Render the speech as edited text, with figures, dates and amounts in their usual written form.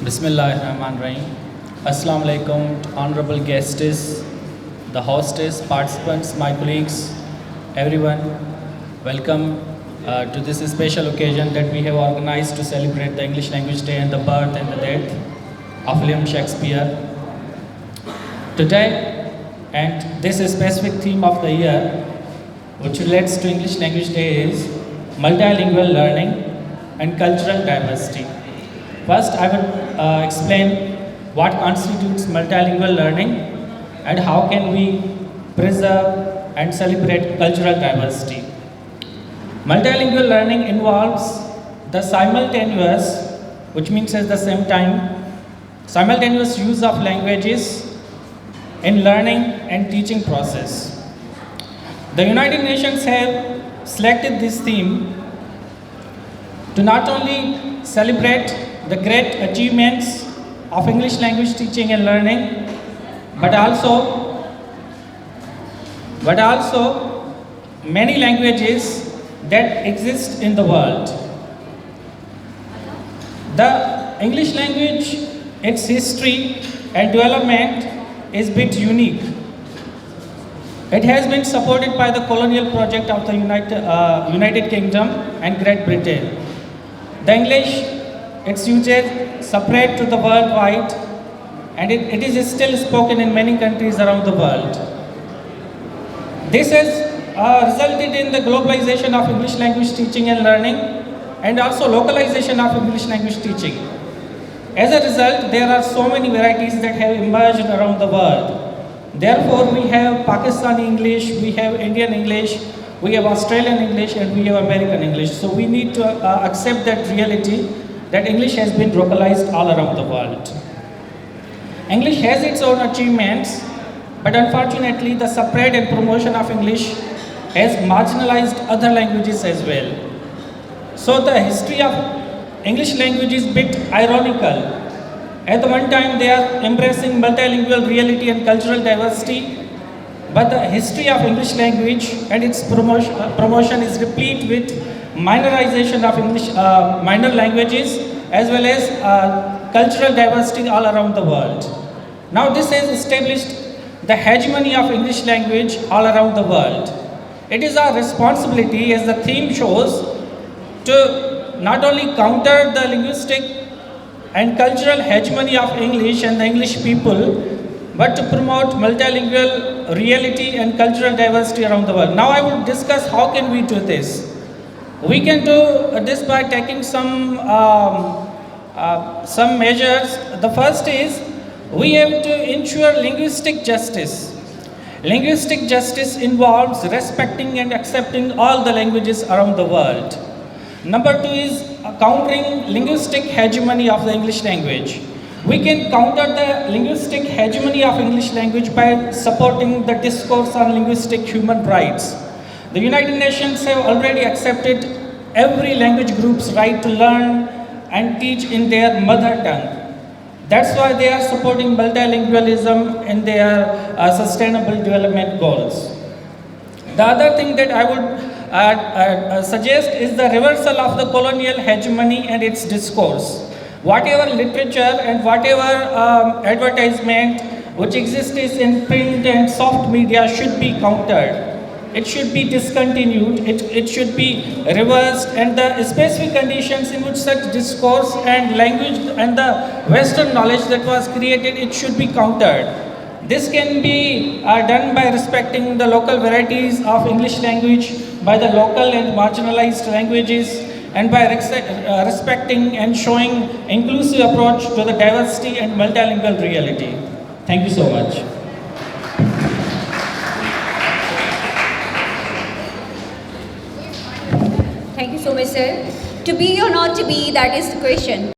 Bismillahirrahmanirrahim. Assalamu alaikum to honorable guests, the hostess, participants, my colleagues, everyone. Welcome to this special occasion that we have organized to celebrate the English Language Day and the birth and the death of William Shakespeare. Today, and this specific theme of the year, which relates to English Language Day, is multilingual learning and cultural diversity. First, I will explain what constitutes multilingual learning and how can we preserve and celebrate cultural diversity. Multilingual learning involves the simultaneous, which means at the same time, simultaneous use of languages in learning and teaching process. The United Nations have selected this theme to not only celebrate the great achievements of English language teaching and learning, but also many languages that exist in the world. The English language, its history and development is a bit unique. It has been supported by the colonial project of the United Kingdom and Great Britain. The English, its usage separate to the worldwide, and it is still spoken in many countries around the world. This has resulted in the globalization of English language teaching and learning, and also localization of English language teaching. As a result, there are so many varieties that have emerged around the world. Therefore, we have Pakistani English, we have Indian English, we have Australian English, and we have American English. So we need to accept that reality that English has been localized all around the world. English has its own achievements, but unfortunately the spread and promotion of English has marginalized other languages as well. So the history of English language is a bit ironical. At the one time they are embracing multilingual reality and cultural diversity, but the history of English language and its promotion is replete with minorization of English minor languages as well as cultural diversity all around the world. Now this has established the hegemony of English language all around the world. It is our responsibility, as the theme shows, to not only counter the linguistic and cultural hegemony of English and the English people, but to promote multilingual reality and cultural diversity around the world. Now I will discuss how can we do this. We can do this by taking some measures. The first is we have to ensure linguistic justice. Linguistic justice involves respecting and accepting all the languages around the world. Number two is countering linguistic hegemony of the English language. We can counter the linguistic hegemony of English language by supporting the discourse on linguistic human rights. The United Nations have already accepted every language group's right to learn and teach in their mother tongue. That's why they are supporting multilingualism in their sustainable development goals. The other thing that I would suggest is the reversal of the colonial hegemony and its discourse. Whatever literature and whatever advertisement which exists in print and soft media should be countered. It should be discontinued, it should be reversed, and the specific conditions in which such discourse and language and the Western knowledge that was created, it should be countered. This can be done by respecting the local varieties of English language, by the local and marginalized languages, and by respecting and showing inclusive approach to the diversity and multilingual reality. Thank you so much. Thank you so much, sir. To be or not to be, that is the question.